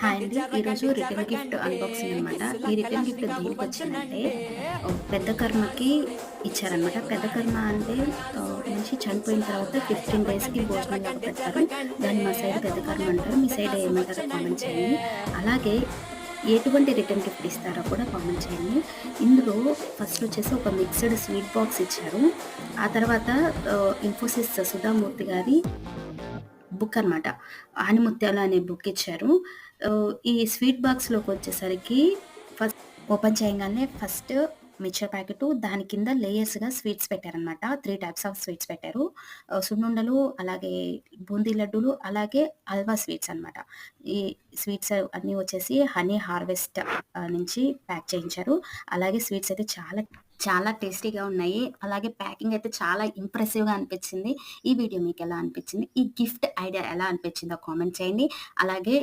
Hi అండి. ఈరోజు return gift unboxing అనమాట. ఈ రిటర్న్ గిఫ్ట్ దేనికొచ్చిందంటే పెద్ద కర్మకి ఇచ్చారనమాట. పెద్ద కర్మ అంటే మనిషి చనిపోయిన తర్వాత 15 డేస్‌కి భోజనంలాగా పెడతారు. దాన్ని మా సైడ్ పెద్ద కర్మ అంటారు. మీ సైడ్ ఏమంటారో కామెంట్ చేయండి. అలాగే ఎటువంటి రిటర్న్ గిఫ్ట్ ఇస్తారో కూడా కామెంట్ చేయండి. ఇందులో ఫస్ట్ వచ్చేసి ఒక మిక్స్డ్ స్వీట్ బాక్స్ ఇచ్చారు. ఆ తర్వాత ఇన్ఫోసిస్ సుధామూర్తి గారి బుక్ అనమాట. 'ఆణిముత్యాలు' అనే బుక్ ఇచ్చారు. ఈ స్వీట్ బాక్స్‌లోకొచ్చేసరికి ఫస్ట్ ఓపెన్ చేయంగానే ఫస్ట్ మిక్చర్ ప్యాకెటు, దాని కింద లేయర్స్‌గా స్వీట్స్ పెట్టారనమాట. 3 టైప్స్ ఆఫ్ స్వీట్స్ పెట్టారు. సున్నుండలు, అలాగే బూందీ లడ్డూలు, అలాగే హల్వా స్వీట్స్ అనమాట. ఈ స్వీట్స్ అన్నీ వచ్చేసి హనీ హార్వెస్ట్ నుంచి ప్యాక్ చేయించారు. అలాగే స్వీట్స్ అయితే చాలా చాలా టేస్టీగా ఉన్నాయి. అలాగే ప్యాకింగ్ అయితే చాలా ఇంప్రెసివ్‌గా అనిపించింది. ఈ వీడియో మీకెలా అనిపించింది? ఈ గిఫ్ట్ ఐడియా ఎలా అనిపించిందో కామెంట్ చేయండి. అలాగే